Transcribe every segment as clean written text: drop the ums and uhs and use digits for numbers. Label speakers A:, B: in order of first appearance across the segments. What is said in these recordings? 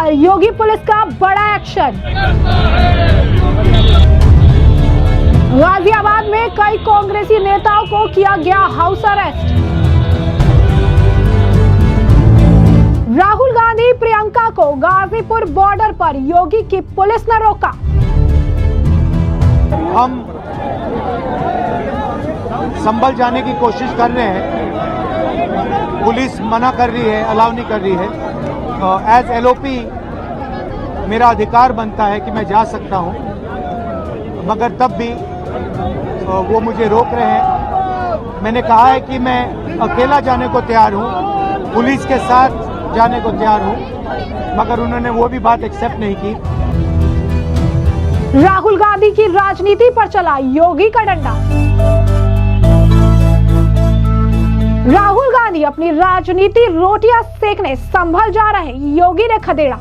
A: पर योगी पुलिस का बड़ा एक्शन। गाजियाबाद में कई कांग्रेसी नेताओं को किया गया हाउस अरेस्ट। राहुल गांधी प्रियंका को गाजीपुर बॉर्डर पर योगी की पुलिस ने रोका।
B: हम संभल जाने की कोशिश कर रहे हैं, पुलिस मना कर रही है, अलाउ नहीं कर रही है। एज एलओपी मेरा अधिकार बनता है कि मैं जा सकता हूं, मगर तब भी वो मुझे रोक रहे हैं। मैंने कहा है कि मैं अकेला जाने को तैयार हूं, पुलिस के साथ जाने को तैयार हूं, मगर उन्होंने वो भी बात एक्सेप्ट नहीं की।
A: राहुल गांधी की राजनीति पर चला योगी का डंडा। राहुल गांधी अपनी राजनीति रोटियां सेकने संभल जा रहे, योगी ने खदेड़ा।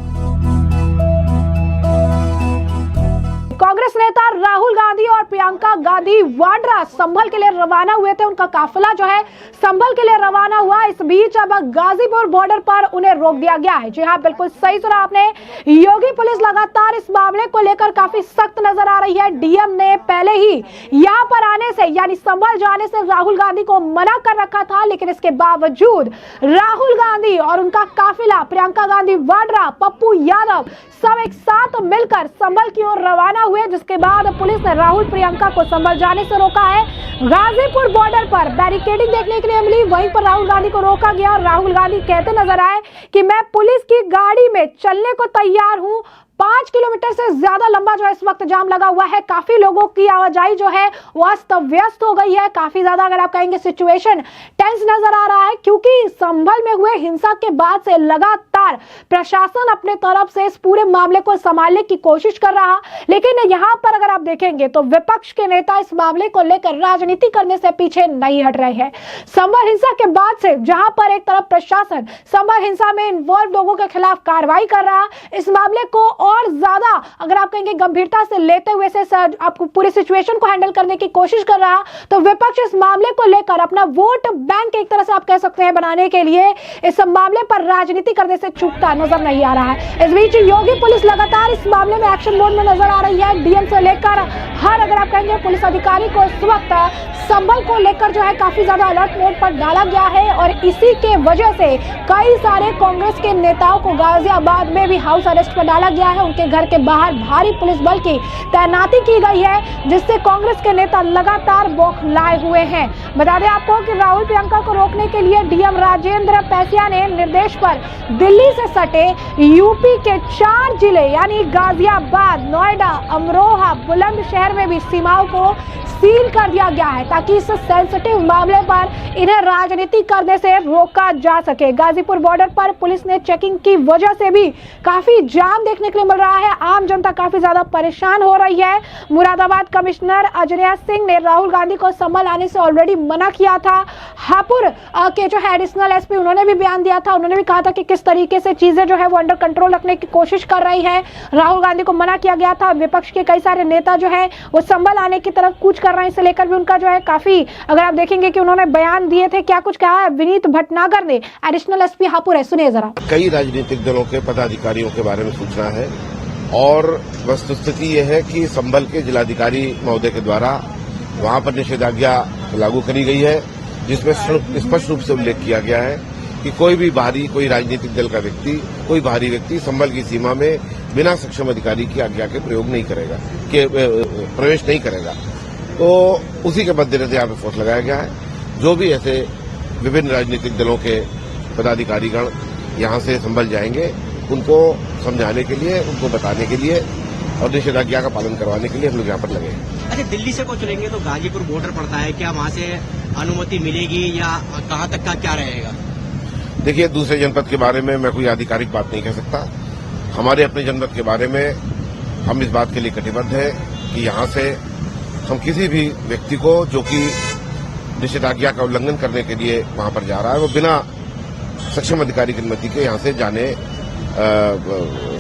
A: कांग्रेस नेता राहुल गांधी और प्रियंका गांधी वाड्रा संभल के लिए रवाना हुए थे। उनका काफिला जो है संभल के लिए रवाना हुआ। इस बीच अब गाजीपुर बॉर्डर पर उन्हें रोक दिया गया है। जी हाँ, बिल्कुल सही सुना आपने। योगी पुलिस लगातार इस मामले को लेकर काफी सख्त नजर आ रही है। डीएम ने पहले ही यहाँ पर आने से यानी संभल जाने से राहुल गांधी को मना कर रखा था, लेकिन इसके बावजूद राहुल गांधी और उनका काफिला प्रियंका गांधी वाड्रा, पप्पू यादव सब एक साथ मिलकर संभल की ओर रवाना हुए, जिसके बाद पुलिस ने राहुल प्रियंका को संभल जाने से रोका है। गाजीपुर बॉर्डर पर बैरिकेडिंग देखने के लिए मिली, वहीं पर राहुल गांधी को रोका गया। राहुल गांधी कहते नजर आए कि मैं पुलिस की गाड़ी में चलने को तैयार हूं। 5 किलोमीटर से ज्यादा लंबा जो है इस वक्त जाम लगा हुआ है। काफी लोगों की आवाजाही जो है वो अस्त व्यस्त हो गई है। काफी ज्यादा अगर आप कहेंगे सिचुएशन टेंस नजर आ रहा है, क्योंकि संभल में हुए हिंसा के बाद से लगातार प्रशासन अपने तरफ से इस पूरे मामले को संभालने की कोशिश कर रहा, लेकिन यहाँ पर अगर आप देखेंगे तो विपक्ष के नेता इस मामले को लेकर राजनीति करने से पीछे नहीं हट रहे हैं। संभल हिंसा के बाद से जहां पर एक तरफ प्रशासन संभल हिंसा में इन्वॉल्व लोगों के खिलाफ कार्रवाई कर रहा, इस मामले को और ज्यादा अगर आप कहेंगे गंभीरता से लेते हुए से आपको पूरी सिचुएशन को हैंडल करने की कोशिश कर रहा, तो विपक्ष इस मामले को लेकर अपना वोट बैंक एक तरह से आप कह सकते हैं बनाने के लिए इस मामले पर राजनीति करने से चूकता नजर नहीं आ रहा है। इस बीच योगी पुलिस लगातार इस मामले में एक्शन मोड में नजर आ रही है। डीएम से लेकर हर अगर आप कहेंगे पुलिस अधिकारी को इस वक्त संभल को लेकर जो है काफी ज्यादा अलर्ट मोड पर डाला गया है, और इसी के वजह से कई सारे कांग्रेस के नेताओं को गाजियाबाद में भी हाउस अरेस्ट पर डाला गया है। उनके घर के बाहर भारी पुलिस बल की तैनाती की गई है, जिससे कांग्रेस के नेता लगातार बौखलाए हुए हैं। बता दें आपको कि राहुल प्रियंका को रोकने के लिए डीएम राजेंद्र पैसिया ने निर्देश पर दिल्ली से सटे यूपी के 4 जिले यानी गाजियाबाद, नोएडा, अमरोहा, बुलंदशहर में भी सीमाओं को सील कर दिया गया है, ताकि इस सेंसिटिव मामले पर इन्हें राजनीति करने से रोका जा सके। गाजीपुर बॉर्डर पर पुलिस ने चेकिंग की वजह से भी काफी जाम देखने के लिए मिल रहा है। आम जनता काफी ज्यादा परेशान हो रही है। मुरादाबाद कमिश्नर अजय सिंह ने राहुल गांधी को संभल आने से ऑलरेडी मना किया था। हापुड़ के जो है एडिशनल एसपी उन्होंने भी बयान दिया था। उन्होंने भी कहा था कि किस तरीके से चीजें जो है वो अंडर कंट्रोल रखने की कोशिश कर रही है। राहुल गांधी को मना किया गया था। विपक्ष के कई सारे नेता जो है वो संभल आने की तरफ कूच कर रहे हैं। इसे लेकर भी उनका जो है काफी अगर आप देखेंगे कि उन्होंने बयान दिए थे, क्या कुछ कहा है विनीत भटनागर ने, एडिशनल एसपी हापुड़ है, सुनिए जरा।
C: कई राजनीतिक दलों के पदाधिकारियों के बारे में सूचना है, और वस्तुस्थिति यह है कि संभल के जिलाधिकारी महोदय के द्वारा वहां पर निषेधाज्ञा लागू करी गई है, जिसमें स्पष्ट रूप से उल्लेख किया गया है कि कोई भी बाहरी, कोई राजनीतिक दल का व्यक्ति, कोई बाहरी व्यक्ति संभल की सीमा में बिना सक्षम अधिकारी की आज्ञा के प्रवेश नहीं करेगा। तो उसी के मद्देनजर यहाँ पे फोर्स लगाया गया है। जो भी ऐसे विभिन्न राजनीतिक दलों के पदाधिकारीगण यहाँ से संभल जाएंगे, उनको समझाने के लिए, उनको बताने के लिए और निषेधाज्ञा का पालन करवाने के लिए हम लोग यहाँ पर लगे।
D: अच्छा, दिल्ली से को चलेंगे तो गाजीपुर बॉर्डर पड़ता है, क्या वहाँ से अनुमति मिलेगी या कहाँ तक का क्या रहेगा?
C: देखिए, दूसरे जनपद के बारे में मैं कोई आधिकारिक बात नहीं कह सकता। हमारे अपने जनपद के बारे में हम इस बात के लिए कटिबद्ध है कि यहाँ से हम किसी भी व्यक्ति को जो कि निषेधाज्ञा का उल्लंघन करने के लिए वहां पर जा रहा है, वो बिना सक्षम अधिकारी की अनुमति के यहाँ से जाने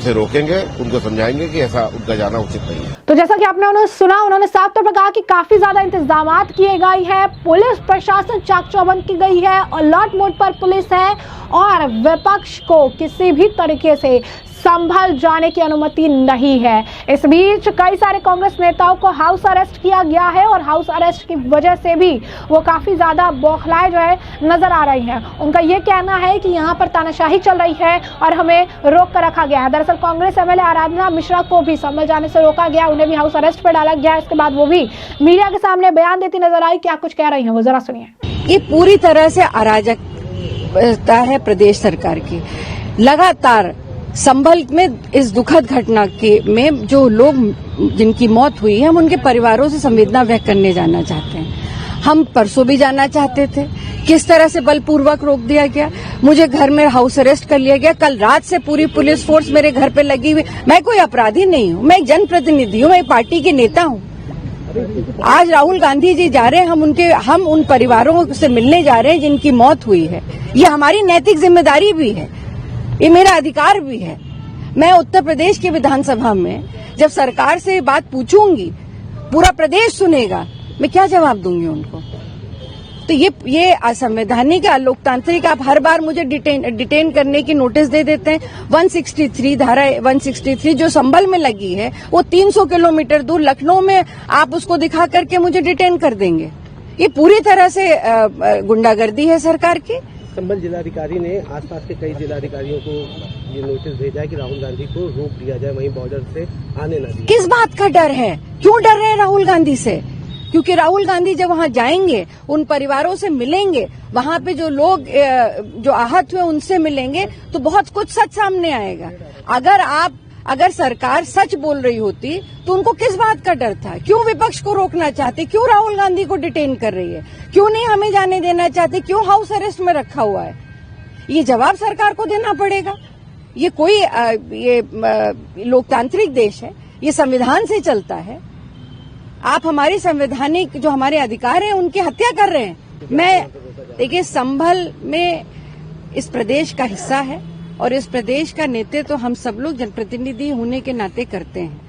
C: से रोकेंगे, उनको समझाएंगे कि ऐसा उनका जाना उचित नहीं है।
A: तो जैसा कि आपने उन्होंने साफ तौर पर कहा कि काफी ज्यादा इंतजाम किए गए हैं, पुलिस प्रशासन चाक चौबंद की गई है, अलर्ट मोड पर पुलिस है और विपक्ष को किसी भी तरीके से संभल जाने की अनुमति नहीं है। इस बीच कई सारे कांग्रेस नेताओं को हाउस अरेस्ट किया गया है और हाउस अरेस्ट की वजह से भी वो काफी ज्यादा बौखलाए जो है नजर आ रही हैं। उनका ये कहना है कि यहाँ पर तानाशाही चल रही है और हमें रोक कर रखा गया है। दरअसल कांग्रेस एमएलए आराधना मिश्रा को भी संभल जाने से रोका गया, उन्हें भी हाउस अरेस्ट पर डाला गया। इसके बाद वो भी मीडिया के सामने बयान देती नजर आई। क्या कुछ कह रही है वो जरा सुनिए।
E: ये पूरी तरह से अराजकता है प्रदेश सरकार की। लगातार संभल में इस दुखद घटना में जो लोग जिनकी मौत हुई है, हम उनके परिवारों से संवेदना व्यक्त करने जाना चाहते हैं। हम परसों भी जाना चाहते थे, किस तरह से बलपूर्वक रोक दिया गया, मुझे घर में हाउस अरेस्ट कर लिया गया। कल रात से पूरी पुलिस फोर्स मेरे घर पे लगी हुई। मैं कोई अपराधी नहीं हूँ, मैं एक जनप्रतिनिधि हूँ, मैं एक पार्टी के नेता हूँ। आज राहुल गांधी जी जा रहे हैं, हम उन परिवारों से मिलने जा रहे हैं जिनकी मौत हुई है। ये हमारी नैतिक जिम्मेदारी भी है, ये मेरा अधिकार भी है। मैं उत्तर प्रदेश की विधानसभा में जब सरकार से बात पूछूंगी, पूरा प्रदेश सुनेगा, मैं क्या जवाब दूंगी उनको। तो ये असंवैधानिक अलोकतांत्रिक, आप हर बार मुझे डिटेन करने की नोटिस दे देते हैं। 163 धारा 163 जो संभल में लगी है, वो 300 किलोमीटर दूर लखनऊ में आप उसको दिखा करके मुझे डिटेन कर देंगे। ये पूरी तरह से गुंडागर्दी है सरकार की।
F: संभल जिलाधिकारी ने आसपास के कई जिलाधिकारियों को ये नोटिस भेजा है कि राहुल गांधी को रोक दिया जाए, वहीं बॉर्डर से आने न दिया।
E: किस बात का डर है? क्यों डर रहे हैं राहुल गांधी से? क्योंकि राहुल गांधी जब वहां जाएंगे, उन परिवारों से मिलेंगे, वहां पे जो लोग जो आहत हुए उनसे मिलेंगे, तो बहुत कुछ सच सामने आएगा। अगर सरकार सच बोल रही होती तो उनको किस बात का डर था? क्यों विपक्ष को रोकना चाहते? क्यों राहुल गांधी को डिटेन कर रही है? क्यों नहीं हमें जाने देना चाहते? क्यों हाउस अरेस्ट में रखा हुआ है? ये जवाब सरकार को देना पड़ेगा। ये कोई लोकतांत्रिक देश है, ये संविधान से चलता है। आप हमारे संवैधानिक जो हमारे अधिकार हैं उनकी हत्या कर रहे हैं। देखिए, संभल में इस प्रदेश का हिस्सा है और इस प्रदेश का नेतृत्व तो हम सब लोग जनप्रतिनिधि होने के नाते करते हैं।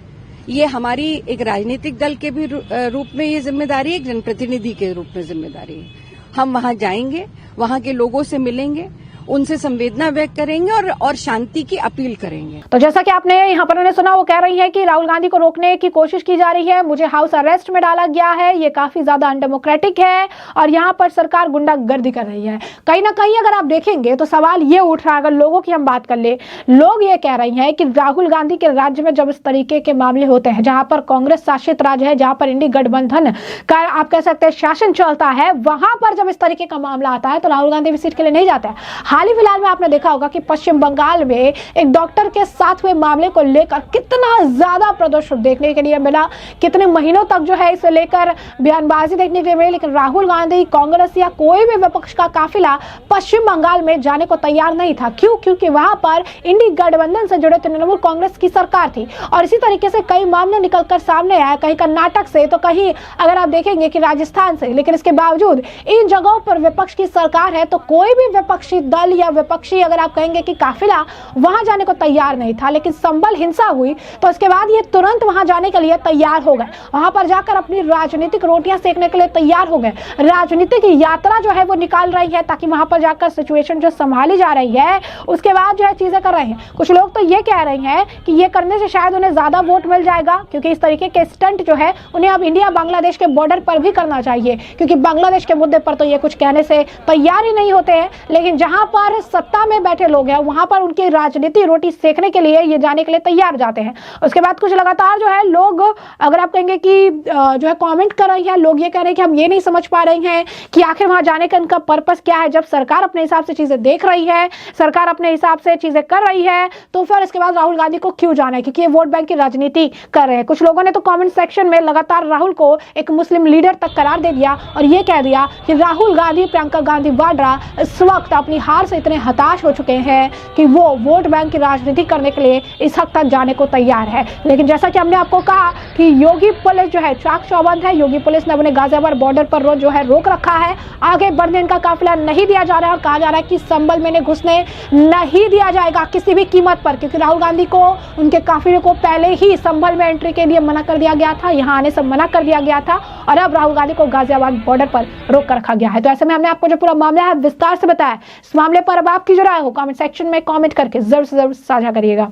E: ये हमारी एक राजनीतिक दल के भी रूप में ये जिम्मेदारी है, एक जनप्रतिनिधि के रूप में जिम्मेदारी है। हम वहां जाएंगे, वहां के लोगों से मिलेंगे, उनसे संवेदना व्यक्त करेंगे और शांति की अपील करेंगे।
A: तो जैसा कि आपने यहाँ पर उन्हें सुना, वो कह रही है कि राहुल गांधी को रोकने की कोशिश की जा रही है, मुझे हाउस अरेस्ट में डाला गया है, ये काफी ज्यादा अनडेमोक्रेटिक है और यहाँ पर सरकार गुंडागर्दी कर रही है। कहीं ना कहीं अगर आप देखेंगे तो सवाल ये उठ रहा है, अगर लोगों की हम बात कर ले, लोग ये कह रही हैं कि राहुल गांधी के राज्य में जब इस तरीके के मामले होते हैं, जहां पर कांग्रेस शासित राज्य है, जहां पर इंडी गठबंधन का आप कह सकते हैं शासन चलता है, वहां पर जब इस तरीके का मामला आता है तो राहुल गांधी भी सीट के लिए नहीं जाता है। हाल ही फिलहाल में आपने देखा होगा कि पश्चिम बंगाल में एक डॉक्टर के साथ हुए मामले को लेकर कितना ज्यादा प्रदर्शन देखने के लिए मिला, कितने महीनों तक जो है इसे लेकर बयानबाजी देखने के लिए मिली, लेकिन राहुल गांधी, कांग्रेस या कोई भी विपक्ष का काफिला पश्चिम बंगाल में जाने को तैयार नहीं था। क्यों? क्योंकि वहां पर इंडी गठबंधन से जुड़े तृणमूल कांग्रेस की सरकार थी और इसी तरीके से कई मामले निकलकर सामने आए, कहीं कर्नाटक से तो कहीं अगर आप देखेंगे कि राजस्थान से। लेकिन इसके बावजूद इन जगहों पर विपक्ष की सरकार है, तो कोई भी विपक्षी दल या विपक्षी अगर आप कहेंगे कि काफिला वहां जाने को तैयार नहीं था। लेकिन संभल हिंसा हुई तो उसके बाद ये तुरंत वहां जाने के लिए तैयार हो गए, वहां पर जाकर अपनी राजनीतिक रोटियां सेकने के लिए तैयार हो गए, राजनीतिक यात्रा जो है वो निकाल रही है ताकि वहां पर जाकर सिचुएशन जो संभाली जा रही है उसके बाद जो है चीजें कर रहे हैं। कुछ लोग तो ये कह रहे हैं कि ये करने से शायद उन्हें ज्यादा वोट मिल जाएगा, क्योंकि इस तरीके के स्टंट जो है उन्हें अब इंडिया बांग्लादेश के बॉर्डर पर भी करना चाहिए, क्योंकि बांग्लादेश के मुद्दे पर तो ये कुछ कहने से तैयार ही नहीं होते हैं। लेकिन जहां पर सत्ता में बैठे लोग हैं वहां पर उनकी राजनीति रोटी सेकने के लिए ये जाने के लिए तैयार जाते हैं। उसके बाद कुछ लगातार जो है लोग, अगर आप कहेंगे कि जो है कमेंट कर रहे हैं, लोग ये कह रहे हैं कि हम ये नहीं समझ पा रहे हैं कि आखिर वहां जाने का इनका पर्पस क्या है। जब सरकार अपने हिसाब से चीजें देख रही है, सरकार अपने हिसाब से चीजें कर रही है, तो फिर इसके बाद राहुल गांधी को क्यों जाना है? क्योंकि ये वोट बैंक की राजनीति कर रहे हैं। कुछ लोगों ने तो कमेंट सेक्शन में लगातार राहुल को एक मुस्लिम लीडर तक करार दे दिया और ये कह दिया कि राहुल गांधी, प्रियंका गांधी वाड्रा इस वक्त अपनी हार से इतने हताश हो चुके हैं कि वो वोट बैंक की राजनीति करने के लिए इस हद तक जाने को तैयार है। लेकिन जैसा कि हमने आपको कहा कि योगी पुलिस जो है चाक चौबंद है, योगी पुलिस ने अपने गाजियाबाद बॉर्डर पर रोज जो है रोक रखा है, आगे बढ़ने इनका काफिला नहीं दिया जा रहा है और कहा जा रहा है कि संभल में घुसने नहीं दिया जाएगा किसी भी कीमत पर, क्योंकि राहुल गांधी को, उनके काफिले को पहले ही संभल में एंट्री के लिए मना कर दिया गया था, यहाँ आने से मना कर दिया गया था और अब राहुल गांधी को गाजियाबाद बॉर्डर पर रोक कर रखा गया है। तो ऐसे में हमने आपको जो पूरा मामला है विस्तार से बताया। इस मामले पर अब आपकी जो राय हो कमेंट सेक्शन में कमेंट करके जरूर से जरूर साझा करिएगा।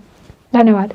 A: धन्यवाद।